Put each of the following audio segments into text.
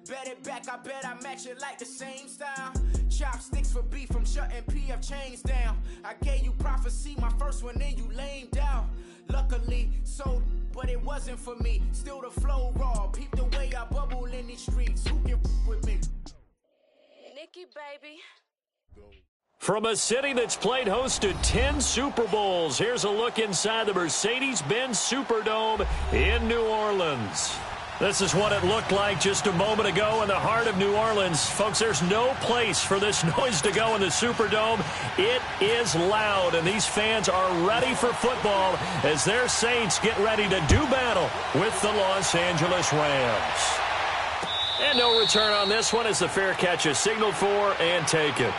Bet it back, I bet I match it like the same style. Chopsticks for beef from shutting PF chains down. I gave you prophecy, my first one, then you lamed out. Luckily, sold, but it wasn't for me. Still the flow raw, peep the way I bubble in these streets. Who can with me? Nikki, baby. From a city that's played host to 10 Super Bowls, here's a look inside the Mercedes-Benz Superdome in New Orleans. This is what it looked like just a moment ago in the heart of New Orleans. Folks, there's no place for this noise to go in the Superdome. It is loud, and these fans are ready for football as their Saints get ready to do battle with the Los Angeles Rams. And no return on this one as the fair catch is signaled for and taken.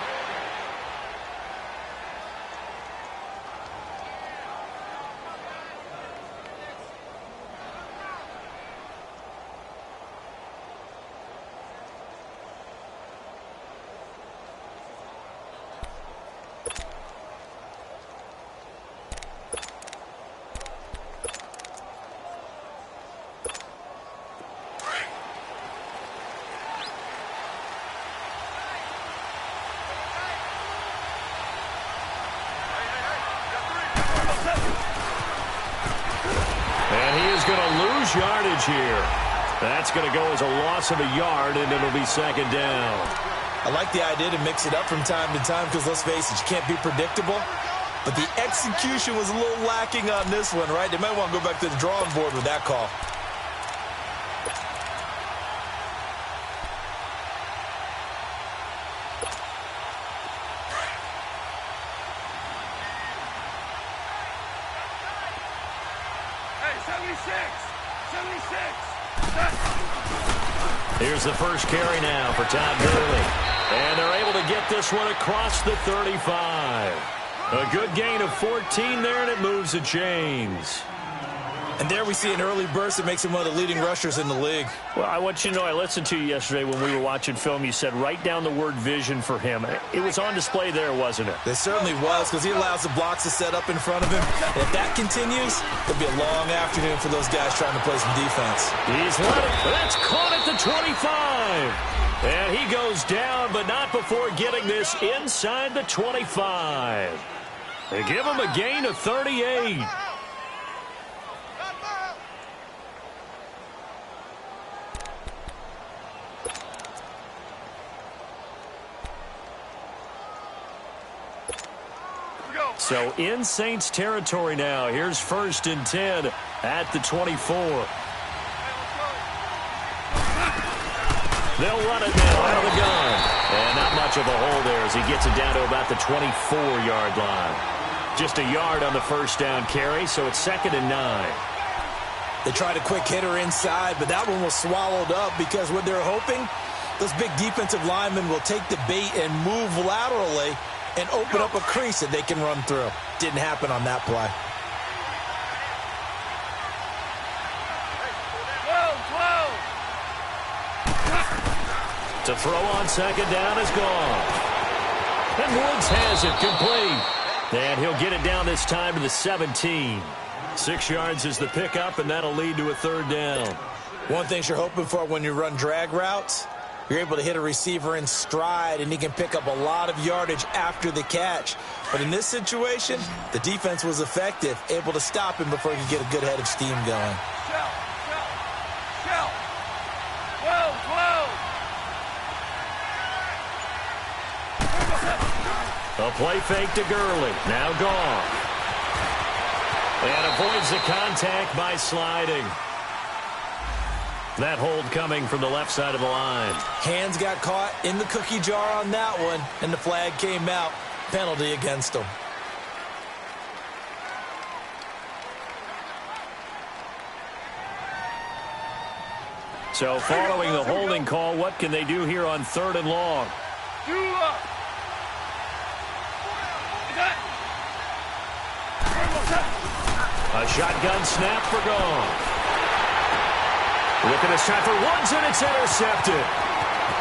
Yardage here. That's going to go as a loss of a yard, and it'll be second down. I like the idea to mix it up from time to time because, let's face it, you can't be predictable. But the execution was a little lacking on this one, right? They might want to go back to the drawing board with that call. Here's the first carry now for Todd Gurley. And they're able to get this one across the 35. A good gain of 14 there, and it moves the chains. And there we see an early burst that makes him one of the leading rushers in the league. Well, I want you to know, I listened to you yesterday when we were watching film. You said write down the word vision for him. It was on display there, wasn't it? It certainly was, because he allows the blocks to set up in front of him. And if that continues, it'll be a long afternoon for those guys trying to play some defense. He's let it. That's caught at the 25. And he goes down, but not before getting this inside the 25. They give him a gain of 38. So in Saints territory now. Here's 1st and 10 at the 24. They'll run it now out of the gun. And not much of a hole there as he gets it down to about the 24-yard line. Just a yard on the first down carry, so it's 2nd and 9. They tried a quick hitter inside, but that one was swallowed up because what they're hoping, those big defensive linemen will take the bait and move laterally and open up a crease that they can run through. Didn't happen on that play. To throw on 2nd down is gone. And Woods has it complete. And he'll get it down this time to the 17. 6 yards is the pickup, and that'll lead to a 3rd down. One thing you're hoping for when you run drag routes, you're able to hit a receiver in stride, and he can pick up a lot of yardage after the catch. But in this situation, the defense was effective, able to stop him before he could get a good head of steam going. A play fake to Gurley. Now gone. And avoids the contact by sliding. That hold coming from the left side of the line. Hands got caught in the cookie jar on that one, and the flag came out. Penalty against him. So following the holding call, what can they do here on 3rd and long? A shotgun snap for gone. Looking this time for Woods, and it's intercepted.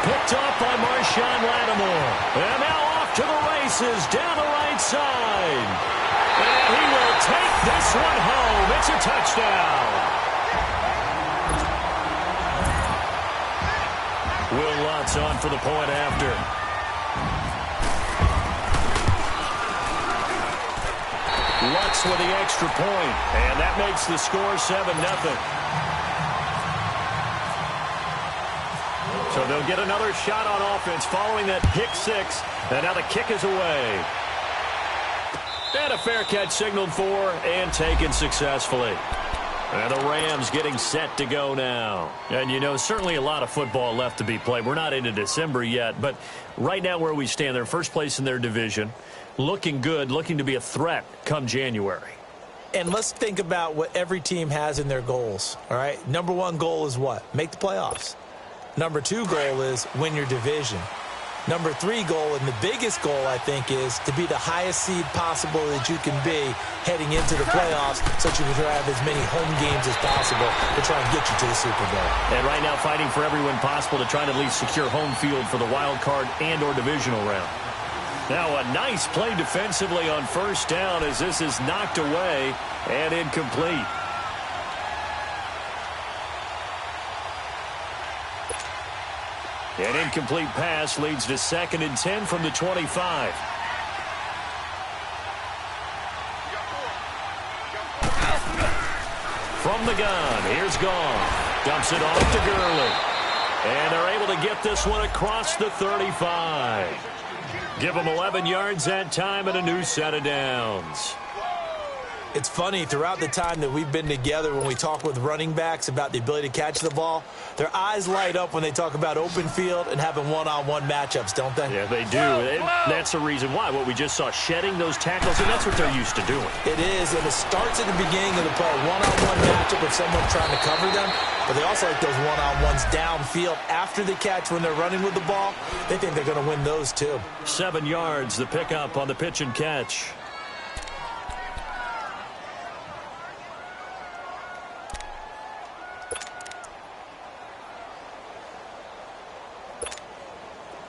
Picked off by Marshawn Lattimore. And now off to the races down the right side. And he will take this one home. It's a touchdown. Will Lutz on for the point after. Lutz with the extra point, and that makes the score 7-0. So they'll get another shot on offense following that pick six, and now the kick is away. And a fair catch signaled for and taken successfully. And the Rams getting set to go now. And, you know, certainly a lot of football left to be played. We're not into December yet, but right now where we stand, they're first place in their division, looking good, looking to be a threat come January. And let's think about what every team has in their goals, all right? Number one goal is what? Make the playoffs. Number two goal is win your division. Number three goal, and the biggest goal, I think, is to be the highest seed possible that you can be heading into the playoffs so that you can have as many home games as possible to try and get you to the Super Bowl. And right now fighting for every win possible to try to at least secure home field for the wild card and or divisional round. Now a nice play defensively on first down as this is knocked away and incomplete. An incomplete pass leads to 2nd and 10 from the 25. From the gun, here's Goff. Dumps it off to Gurley. And they're able to get this one across the 35. Give them 11 yards that time and a new set of downs. It's funny, throughout the time that we've been together, when we talk with running backs about the ability to catch the ball, their eyes light up when they talk about open field and having one-on-one matchups, don't they? Yeah, they do. That's the reason why. What we just saw, shedding those tackles, and that's what they're used to doing. It is, and it starts at the beginning of the play, one-on-one matchup with someone trying to cover them, but they also like those one-on-ones downfield after the catch when they're running with the ball. They think they're going to win those, too. 7 yards, the pickup on the pitch and catch.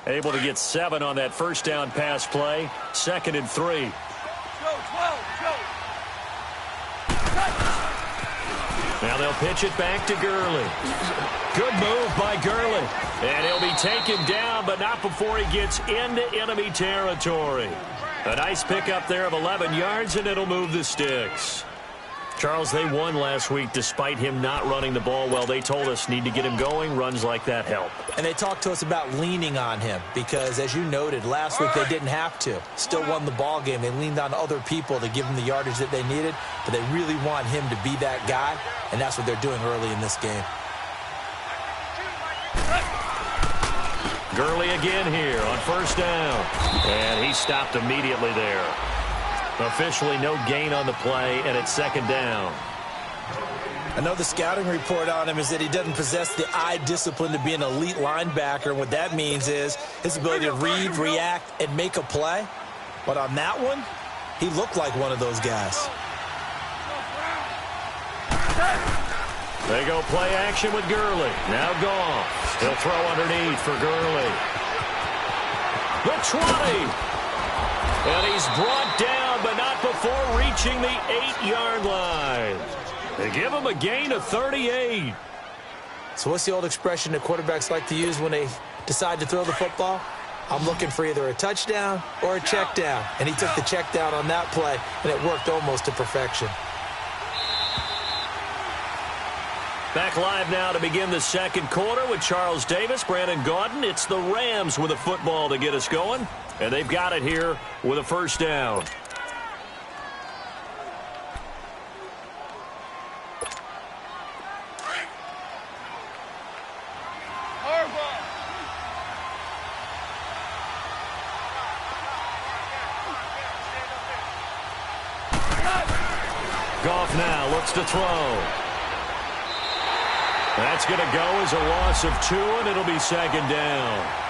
Able to get 7 on that first down pass play. 2nd and 3. Now they'll pitch it back to Gurley. Good move by Gurley. And he'll be taken down, but not before he gets into enemy territory. A nice pickup there of 11 yards, and it'll move the sticks. Charles, they won last week despite him not running the ball well. They told us need to get him going. Runs like that help. And they talked to us about leaning on him because, as you noted, last week they didn't have to. Still won the ball game. They leaned on other people to give them the yardage that they needed, but they really want him to be that guy, and that's what they're doing early in this game. Gurley again here on first down. And he stopped immediately there. Officially no gain on the play, and it's 2nd down. I know the scouting report on him is that he doesn't possess the eye discipline to be an elite linebacker, and what that means is his ability to read, react, and make a play. But on that one, he looked like one of those guys. They go play action with Gurley. Now Goff. He'll throw underneath for Gurley. The 20. And he's brought down, but not before reaching the 8-yard line. They give him a gain of 38. So what's the old expression that quarterbacks like to use when they decide to throw the football? I'm looking for either a touchdown or a check down. And he took the check down on that play, and it worked almost to perfection. Back live now to begin the second quarter with Charles Davis, Brandon Gaudin. It's the Rams with a football to get us going. And they've got it here with a first down. Goff now looks to throw. That's going to go as a loss of 2, and it'll be 2nd down.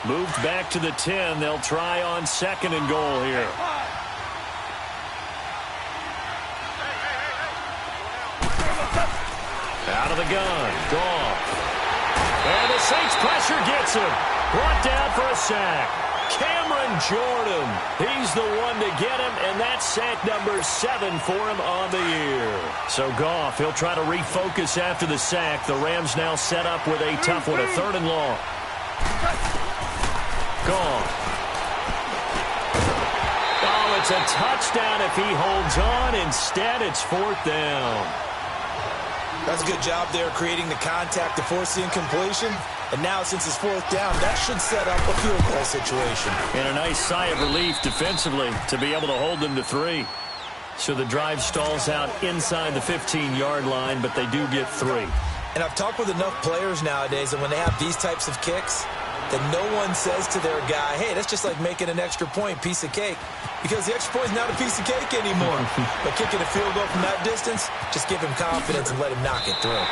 Moved back to the 10. They'll try on 2nd and goal here. Out of the gun. Goff. And the Saints pressure gets him. Brought down for a sack. Cameron Jordan. He's the one to get him, and that's sack number 7 for him on the year. So Goff, he'll try to refocus after the sack. The Rams now set up with a tough one, a 3rd and long. Goff. Oh, it's a touchdown if he holds on. Instead, it's 4th down. That's a good job there creating the contact to force the incompletion. And now, since it's 4th down, that should set up a field goal situation. And a nice sigh of relief defensively to be able to hold them to 3. So the drive stalls out inside the 15-yard line, but they do get 3. And I've talked with enough players nowadays that when they have these types of kicks, that no one says to their guy, hey, that's just like making an extra point, piece of cake. Because the extra point is not a piece of cake anymore. But kicking a field goal from that distance, just give him confidence and let him knock it through.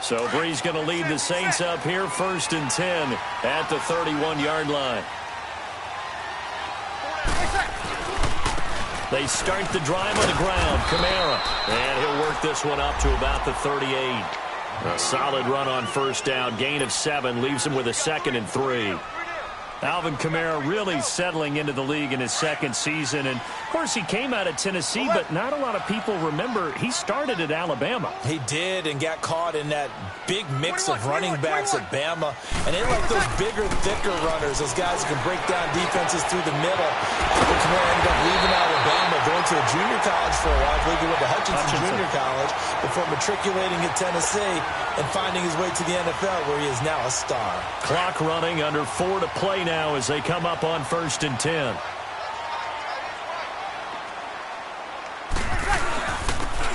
So Bree's going to lead the Saints up here, 1st and 10 at the 31-yard line. They start the drive on the ground. Kamara. And he'll work this one up to about the 38. A solid run on 1st down. Gain of 7 leaves him with a 2nd and 3. Alvin Kamara really settling into the league in his 2nd season. And, of course, he came out of Tennessee, but not a lot of people remember he started at Alabama. He did and got caught in that big mix of running backs at Bama. And they like those bigger, thicker runners, those guys who can break down defenses through the middle. Alvin Kamara ended up leaving Alabama, going to a junior college for a while. I believe he went to Hutchinson Junior College before matriculating at Tennessee and finding his way to the NFL, where he is now a star. Clock running, under 4 to play now as they come up on 1st and 10.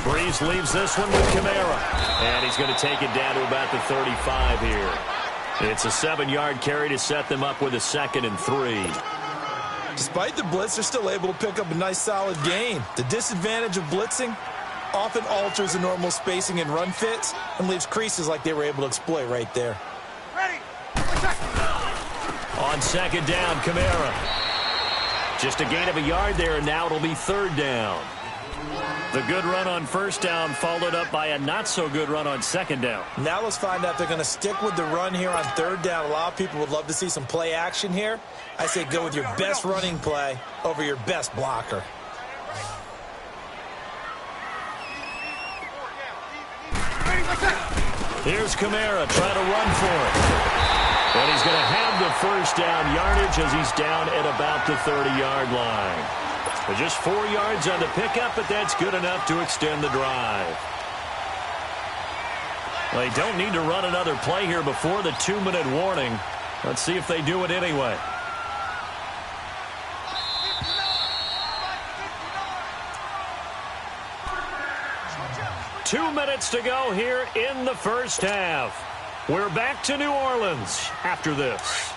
Breeze leaves this one with Kamara. And he's going to take it down to about the 35 here. It's a 7-yard carry to set them up with a 2nd and 3. Despite the blitz, they're still able to pick up a nice, solid gain. The disadvantage of blitzing often alters the normal spacing and run fits and leaves creases like they were able to exploit right there. On 2nd down, Kamara. Just a gain of a yard there, and now it'll be 3rd down. The good run on 1st down followed up by a not-so-good run on 2nd down. Now let's find out if they're going to stick with the run here on 3rd down. A lot of people would love to see some play action here. I say go with your best running play over your best blocker. Here's Kamara trying to run for it. And he's going to have the 1st down yardage as he's down at about the 30-yard line. But just 4 yards on the pickup, but that's good enough to extend the drive. They don't need to run another play here before the 2-minute warning. Let's see if they do it anyway. Two minutes to go here in the 1st half. We're back to New Orleans after this.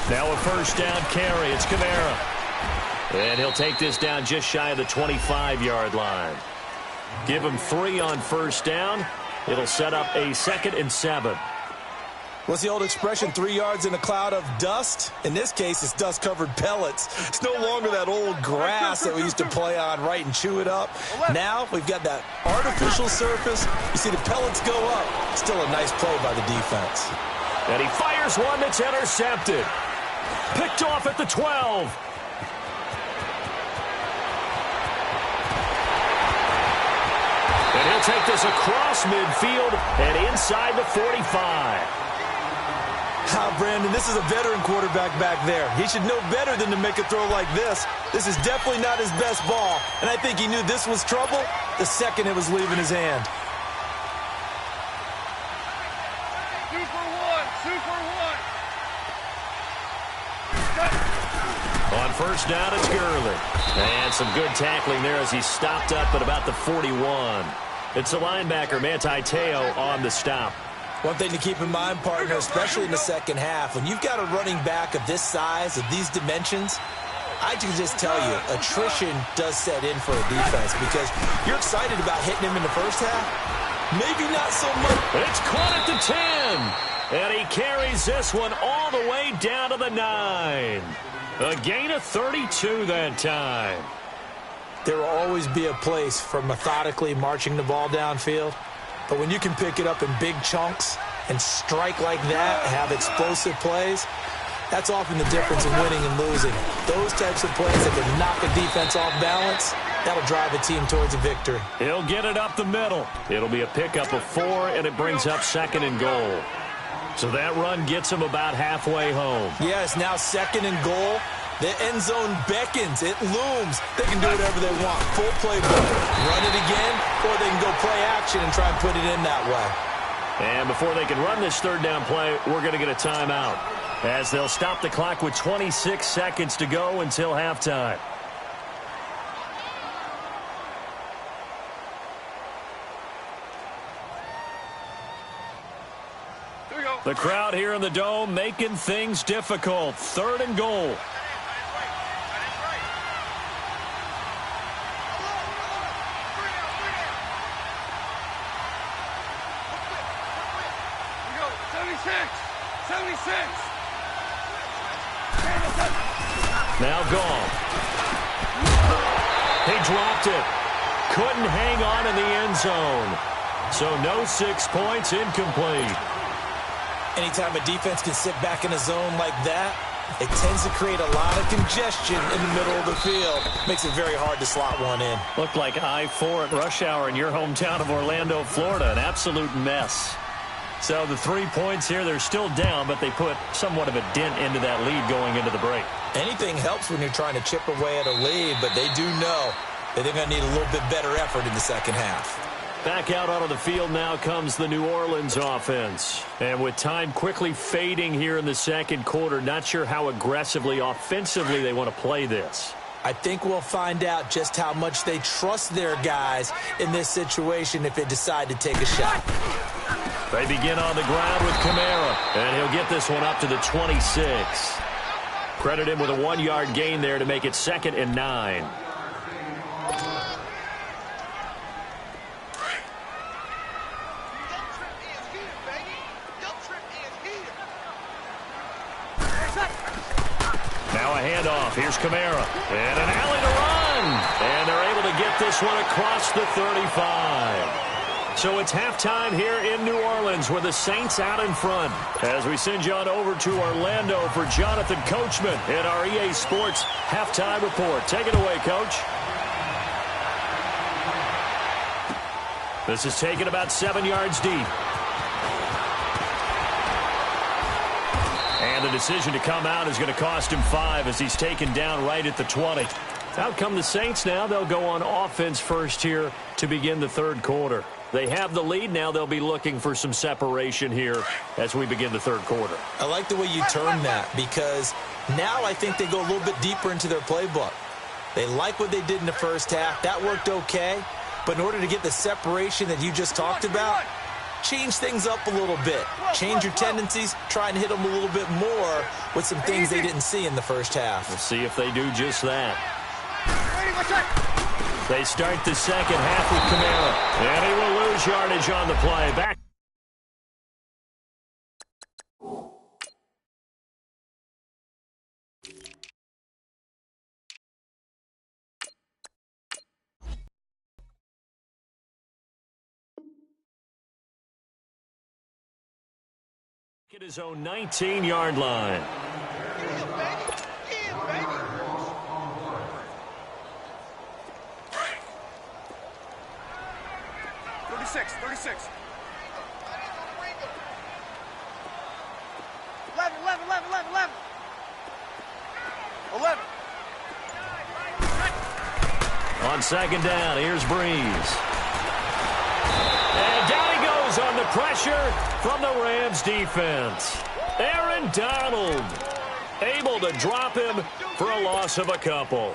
Now a 1st down carry. It's Kamara. And he'll take this down just shy of the 25-yard line. Give him 3 on 1st down. It'll set up a 2nd and 7. What's the old expression, 3 yards in a cloud of dust? In this case, it's dust-covered pellets. It's no longer that old grass that we used to play on, right, and chew it up. Now we've got that artificial surface. You see the pellets go up. Still a nice play by the defense. And he fires one that's intercepted. Picked off at the 12. And he'll take this across midfield and inside the 45. Brandon, this is a veteran quarterback back there. He should know better than to make a throw like this. This is definitely not his best ball, and I think he knew this was trouble the second it was leaving his hand. 2 for 1, 2 for 1. On 1st down, it's Gurley. And some good tackling there as he stopped up at about the 41. It's the linebacker, Manti Te'o, on the stop. One thing to keep in mind, partner, especially in the second half, when you've got a running back of this size, of these dimensions, I can just tell you, attrition does set in for a defense because you're excited about hitting him in the first half. Maybe not so much. It's caught at the 10. And he carries this one all the way down to the 9. A gain of 32 that time. There will always be a place for methodically marching the ball downfield. But when you can pick it up in big chunks and strike like that, have explosive plays, that's often the difference in winning and losing. Those types of plays that can knock a defense off balance, that'll drive a team towards a victory. He'll get it up the middle. It'll be a pickup of 4, and it brings up 2nd and goal. So that run gets him about halfway home. Yes, now 2nd and goal. The end zone beckons. It looms. They can do whatever they want. Full playbook. Run it again, or they can go play action and try and put it in that way. And before they can run this 3rd down play, we're going to get a timeout, as they'll stop the clock with 26 seconds to go until halftime. The crowd here in the Dome making things difficult. 3rd and goal. Now gone. He dropped it. Couldn't hang on in the end zone. So no 6 points, incomplete. Anytime a defense can sit back in a zone like that, it tends to create a lot of congestion in the middle of the field. Makes it very hard to slot one in. Looked like I-4 at rush hour in your hometown of Orlando, Florida. An absolute mess. So the 3 points here, they're still down, but they put somewhat of a dent into that lead going into the break. Anything helps when you're trying to chip away at a lead, but they do know that they're going to need a little bit better effort in the second half. Back out onto the field now comes the New Orleans offense. And with time quickly fading here in the second quarter, not sure how aggressively, offensively they want to play this. I think we'll find out just how much they trust their guys in this situation if they decide to take a shot. They begin on the ground with Kamara, and he'll get this one up to the 26. Credit him with a 1-yard gain there to make it 2nd and 9. Now a handoff. Here's Kamara. And an alley to run. And they're able to get this one across the 35. So it's halftime here in New Orleans with the Saints out in front. As we send you on over to Orlando for Jonathan Coachman in our EA Sports halftime report. Take it away, Coach. This is taken about 7 yards deep. And the decision to come out is going to cost him 5 as he's taken down right at the 20. Out come the Saints now. They'll go on offense first here to begin the 3rd quarter. They have the lead. Now they'll be looking for some separation here as we begin the 3rd quarter. I like the way you term that because now I think they go a little bit deeper into their playbook. They like what they did in the first half. That worked okay. But in order to get the separation that you just talked about, change things up a little bit. Change your tendencies. Try and hit them a little bit more with some things they didn't see in the first half. We'll see if they do just that. They start the second half with Kamara. And he will lose yardage on the play. Back. At his own 19-yard line. 36. 11. On second down, here's Breeze. And down he goes on the pressure from the Rams defense. Aaron Donald able to drop him for a loss of a couple.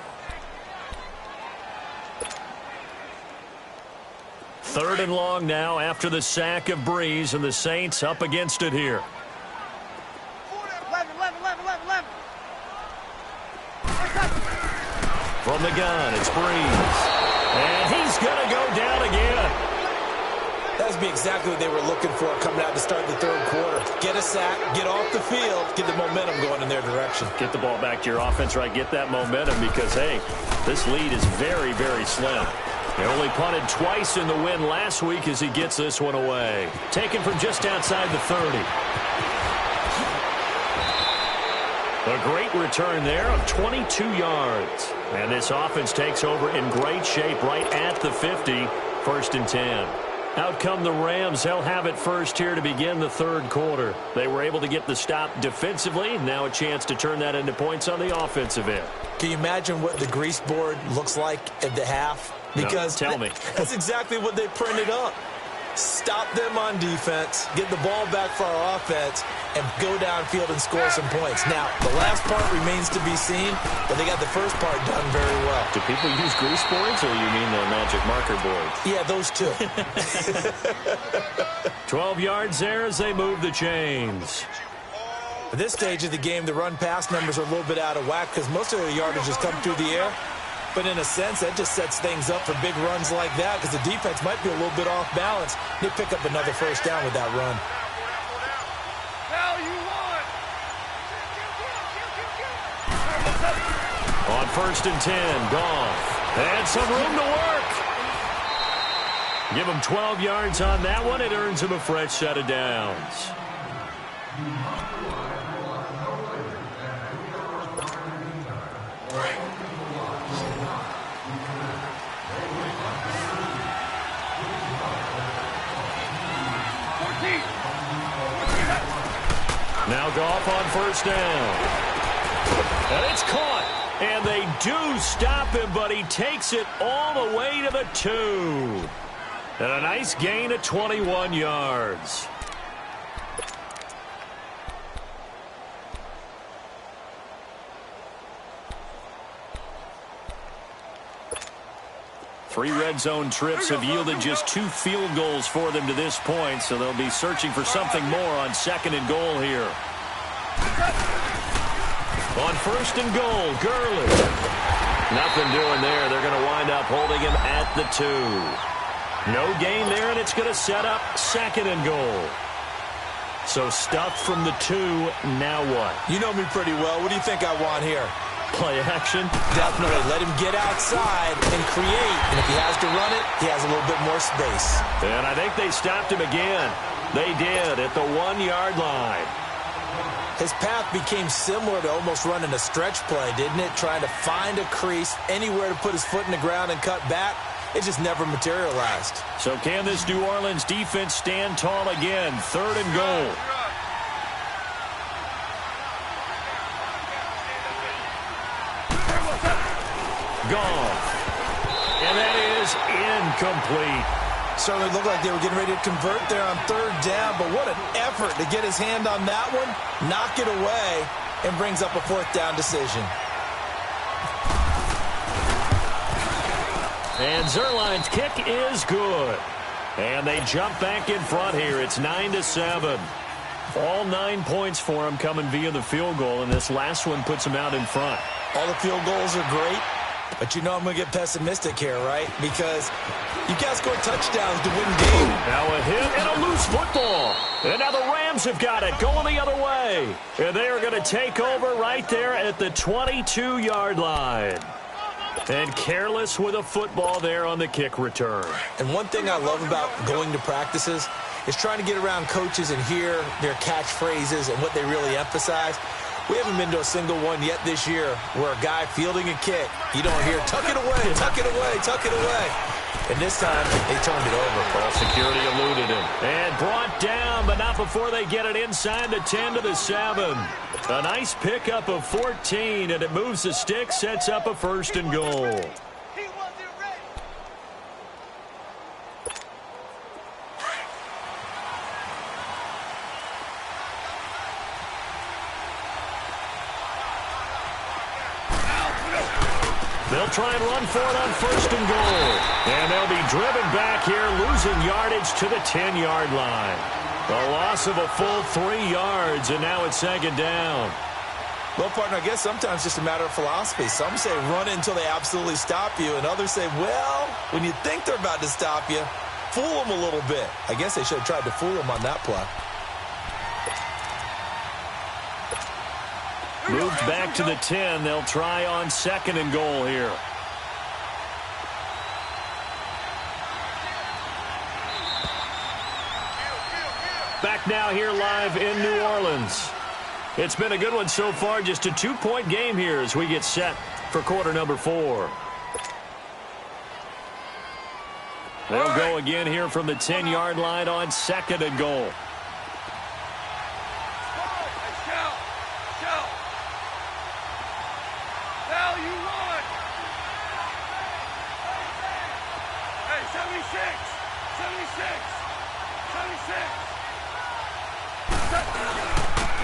3rd and long now after the sack of Breeze, and the Saints up against it here. 11. the gun, it's Breeze. And he's going to go down again. That would be exactly what they were looking for coming out to start the third quarter. Get a sack, get off the field, get the momentum going in their direction. Get the ball back to your offense, right? Get that momentum because, hey, this lead is very, very slim. He only punted twice in the win last week as he gets this one away. Taken from just outside the 30. A great return there of 22 yards. And this offense takes over in great shape right at the 50, 1st and 10. Out come the Rams. They'll have it first here to begin the third quarter. They were able to get the stop defensively. Now a chance to turn that into points on the offensive end. Can you imagine what the grease board looks like at the half? Because no, tell me. That's exactly what they printed up. Stop them on defense, get the ball back for our offense, and go downfield and score some points. Now, the last part remains to be seen, but they got the first part done very well. Do people use grease boards, or you mean the magic marker boards? Yeah, those two. 12 yards there as they move the chains. At this stage of the game, the run-pass numbers are a little bit out of whack because most of their yardage has come through the air. But in a sense, that just sets things up for big runs like that because the defense might be a little bit off balance. They pick up another first down with that run. On 1st and 10, Goff. And some room to work. Give him 12 yards on that one. It earns him a fresh set of downs. Now Goff on 1st down. And it's caught. And they do stop him, but he takes it all the way to the 2. And a nice gain of 21 yards. Three red zone trips have yielded just 2 field goals for them to this point, so they'll be searching for something more on 2nd and goal here. On 1st and goal, Gurley. Nothing doing there. They're going to wind up holding him at the 2. No gain there, and it's going to set up 2nd and goal. So stuffed from the 2, now what? You know me pretty well. What do you think I want here? Play action? Definitely. Let him get outside and create. And if he has to run it, he has a little bit more space. And I think they stopped him again. They did at the 1-yard line. His path became similar to almost running a stretch play, didn't it? Trying to find a crease, anywhere to put his foot in the ground and cut back. It just never materialized. So can this New Orleans defense stand tall again? 3rd and goal. Goff. And that is incomplete. Certainly looked like they were getting ready to convert there on 3rd down, but what an effort to get his hand on that one, knock it away, and brings up a 4th down decision. And Zerline's kick is good. And they jump back in front here. It's 9-7. All 9 points for them coming via the field goal, and this last one puts them out in front. All the field goals are great, but you know I'm going to get pessimistic here, right? Because you got to score touchdowns to win games. Now a hit and a loose football. And now the Rams have got it going the other way. And they are going to take over right there at the 22-yard line. And careless with a football there on the kick return. And one thing I love about going to practices is trying to get around coaches and hear their catchphrases and what they really emphasize. We haven't been to a single one yet this year where a guy fielding a kick, you don't hear, tuck it away, tuck it away, tuck it away. And this time, they turned it over. Ball security eluded him. And brought down, but not before they get it inside the 10 to the 7. A nice pickup of 14, and it moves the stick, sets up a 1st and goal. They'll try and run for it on 1st and goal. And they'll be driven back here, losing yardage to the 10-yard line. A loss of a full 3 yards, and now it's 2nd down. Well, partner, I guess sometimes it's just a matter of philosophy. Some say run it until they absolutely stop you, and others say, well, when you think they're about to stop you, fool them a little bit. I guess they should have tried to fool them on that play. Moved back to the 10. They'll try on 2nd and goal here. Back now here live in New Orleans. It's been a good one so far. Just a 2-point game here as we get set for quarter number 4. They'll go again here from the 10-yard line on 2nd and goal.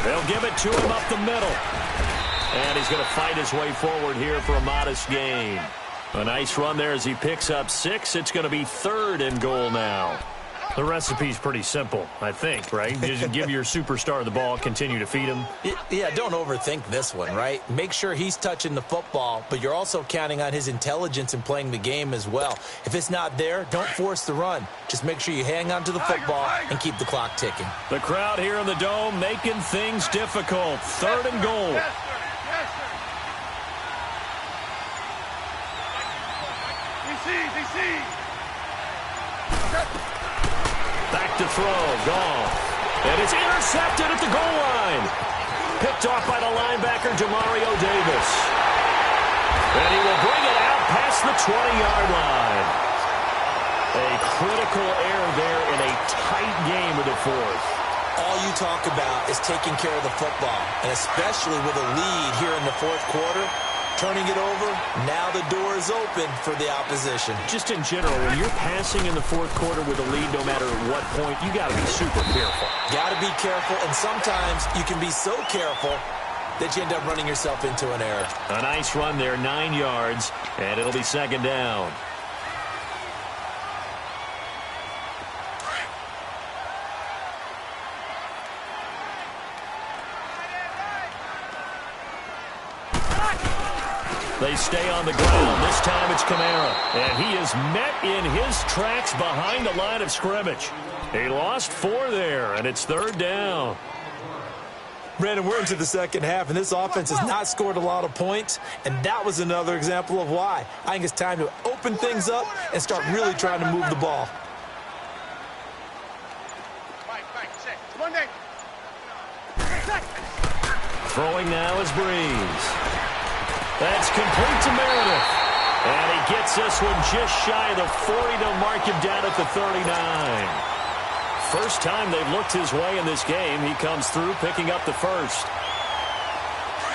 They'll give it to him up the middle. And he's going to fight his way forward here for a modest gain. A nice run there as he picks up 6. It's going to be 3rd and goal now. The recipe's pretty simple, I think, right? You just give your superstar the ball, continue to feed him. Yeah, don't overthink this one, right? Make sure he's touching the football, but you're also counting on his intelligence in playing the game as well. If it's not there, don't force the run. Just make sure you hang on to the football and keep the clock ticking. The crowd here in the Dome making things difficult. 3rd and goal. Yes, sir. Yes, sir. He sees. Back to throw. Gone. And it's intercepted at the goal line. Picked off by the linebacker, Demario Davis. And he will bring it out past the 20-yard line. A critical error there in a tight game of the 4th. All you talk about is taking care of the football, and especially with a lead here in the 4th quarter, turning it over, now the door is open for the opposition. Just in general, when you're passing in the 4th quarter with a lead, no matter at what point, you got to be super careful. Got to be careful, and sometimes you can be so careful that you end up running yourself into an error. A nice run there, 9 yards, and it'll be 2nd down. They stay on the ground. This time it's Kamara. And he is met in his tracks behind the line of scrimmage. He lost 4 there, and it's 3rd down. Brandon, we're into the 2nd half, and this offense has not scored a lot of points, and that was another example of why. I think it's time to open things up and start really trying to move the ball. Throwing now is Breeze. That's complete to Meredith. And he gets this one just shy of the 40 to mark him down at the 39. First time they've looked his way in this game. He comes through picking up the 1st.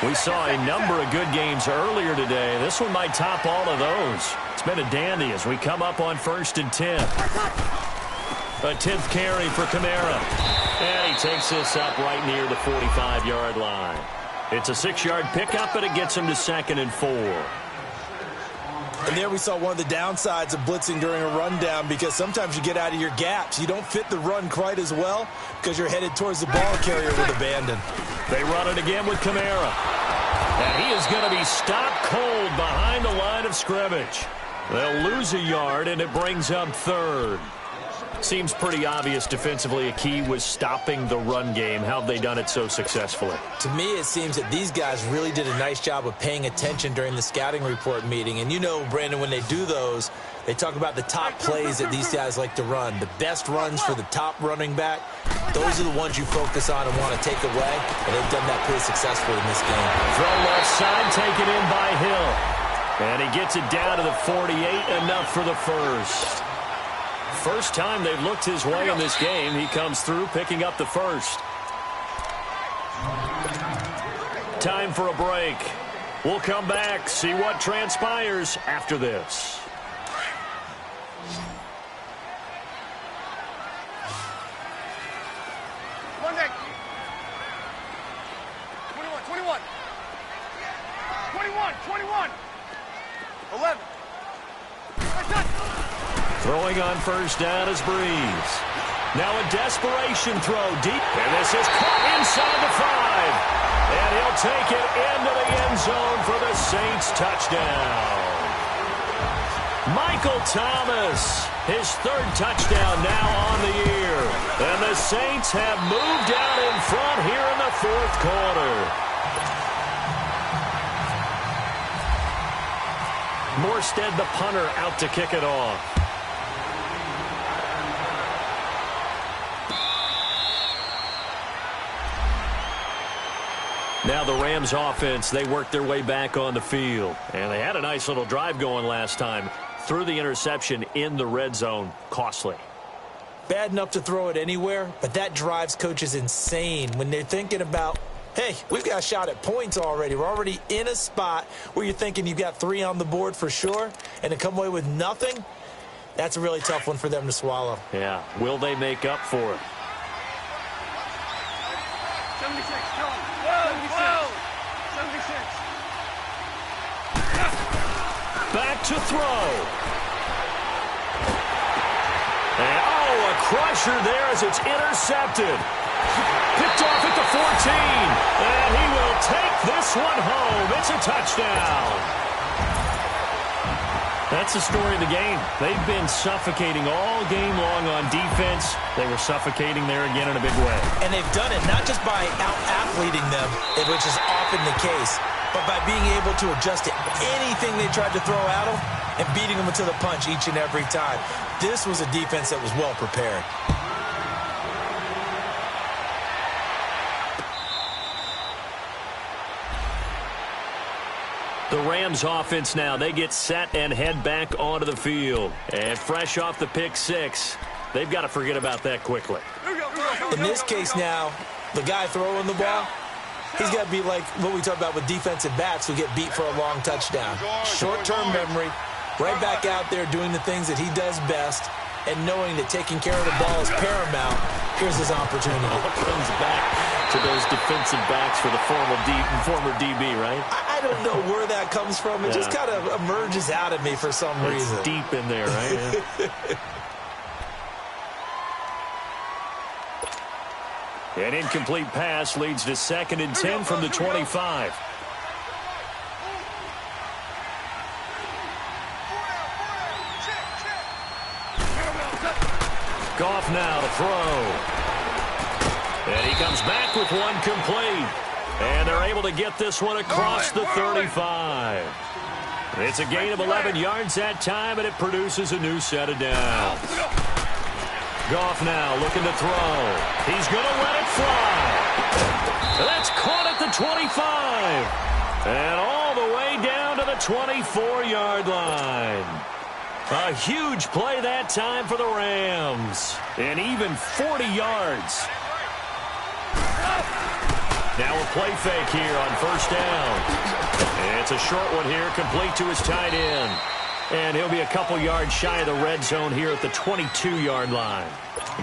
We saw a number of good games earlier today. This one might top all of those. It's been a dandy as we come up on 1st and 10. A 10th carry for Kamara. And he takes this up right near the 45-yard line. It's a 6-yard pickup, and it gets him to 2nd and 4. And there we saw one of the downsides of blitzing during a rundown, because sometimes you get out of your gaps. You don't fit the run quite as well because you're headed towards the ball carrier with abandon. They run it again with Kamara. And he is going to be stopped cold behind the line of scrimmage. They'll lose a yard, and it brings up 3rd. Seems pretty obvious defensively a key was stopping the run game. How have they done it so successfully? To me, it seems that these guys really did a nice job of paying attention during the scouting report meeting. And you know, Brandon, when they do those, they talk about the top plays that these guys like to run. The best runs for the top running back, those are the ones you focus on and want to take away. And they've done that pretty successfully in this game. Throw left side, taken in by Hill. And he gets it down to the 48, enough for the 1st. First time they've looked his way in this game. He comes through picking up the 1st. Time for a break. We'll come back, see what transpires after this. One day. 21. 11. Throwing on 1st down is Breeze. Now a desperation throw deep, and this is caught inside the 5. And he'll take it into the end zone for the Saints touchdown. Michael Thomas, his third touchdown now on the year. And the Saints have moved out in front here in the fourth quarter. Morstead, the punter, out to kick it off. Now the Rams offense, they worked their way back on the field. And they had a nice little drive going last time. Threw the interception in the red zone. Costly. Bad enough to throw it anywhere, but that drives coaches insane when they're thinking about, hey, we've got a shot at points already. We're already in a spot where you're thinking you've got 3 on the board for sure, and to come away with nothing, that's a really tough one for them to swallow. Yeah. Will they make up for it? 76, tell him. 76. 76. Back to throw. And, a crusher there as it's intercepted. Picked off at the 14. And he will take this one home. It's a touchdown. That's the story of the game. They've been suffocating all game long on defense. They were suffocating there again in a big way. And they've done it not just by out-athleting them, which is often the case, but by being able to adjust to anything they tried to throw at them and beating them to the punch each and every time. This was a defense that was well prepared. The Rams offense now, they get set and head back onto the field. And fresh off the pick 6, they've got to forget about that quickly. In this case now, the guy throwing the ball, he's got to be like what we talk about with defensive backs who get beat for a long touchdown. Short-term memory, right back out there doing the things that he does best, and knowing that taking care of the ball is paramount. Here's his opportunity. All comes back to those defensive backs for the former DB, right? I don't know where that comes from. It just kind of emerges out of me for some reason. It's deep in there, right? An incomplete pass leads to 2nd and 10 from the 25. Goff now to throw. And he comes back with one complete. And they're able to get this one across the 35. It's a gain of 11 yards that time, and it produces a new set of downs. Goff now looking to throw. He's going to let it fly. That's caught at the 25. And all the way down to the 24-yard line. A huge play that time for the Rams. And even 40 yards. Now a play fake here on first down. And it's a short one here, complete to his tight end. And he'll be a couple yards shy of the red zone here at the 22-yard line.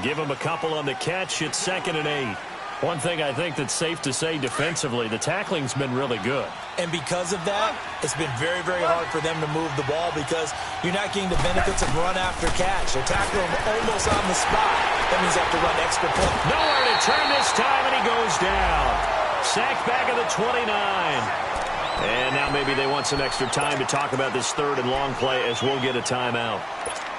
Give him a couple on the catch. It's 2nd and 8. One thing I think that's safe to say defensively, the tackling's been really good. And because of that, it's been very, very hard for them to move the ball because you're not getting the benefits of run after catch. They're tackling him almost on the spot. That means they have to run extra point. Nowhere to turn this time, and he goes down. Sacked back at the 29. And now maybe they want some extra time to talk about this 3rd and long play as we'll get a timeout.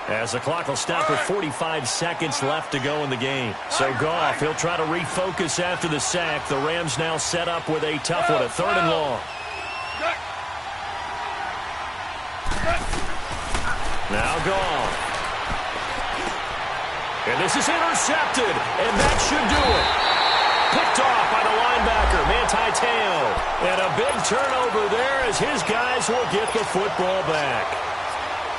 As the clock will stop with 45 seconds left to go in the game. So Goff, he'll try to refocus after the sack. The Rams now set up with a tough one, a 3rd and long. Now Goff. And this is intercepted, and that should do it. Picked off by the linebacker, Manti Te'o. And a big turnover there as his guys will get the football back.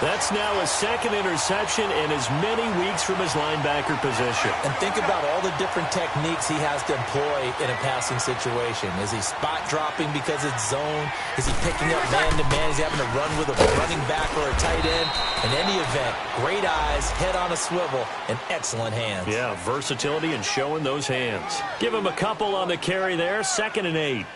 That's now his 2nd interception in as many weeks from his linebacker position. And think about all the different techniques he has to employ in a passing situation. Is he spot dropping because it's zone? Is he picking up man-to-man? Is he having to run with a running back or a tight end? In any event, great eyes, head on a swivel, and excellent hands. Yeah, versatility and showing those hands. Give him a couple on the carry there, 2nd and 8.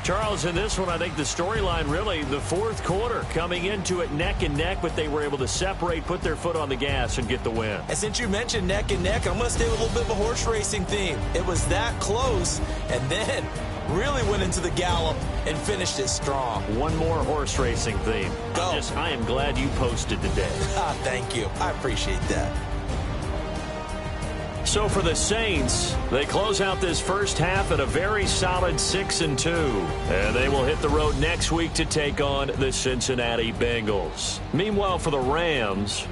Charles, in this one, I think the storyline really, the fourth quarter, coming into it neck and neck, but they were able to separate, put their foot on the gas, and get the win. And since you mentioned neck and neck, I'm going to stay with a little bit of a horse racing theme. It was that close, and then really went into the gallop and finished it strong. One more horse racing theme. Go. I am glad you posted today. Thank you. I appreciate that. So for the Saints, they close out this first half at a very solid 6-2. And they will hit the road next week to take on the Cincinnati Bengals. Meanwhile, for the Rams,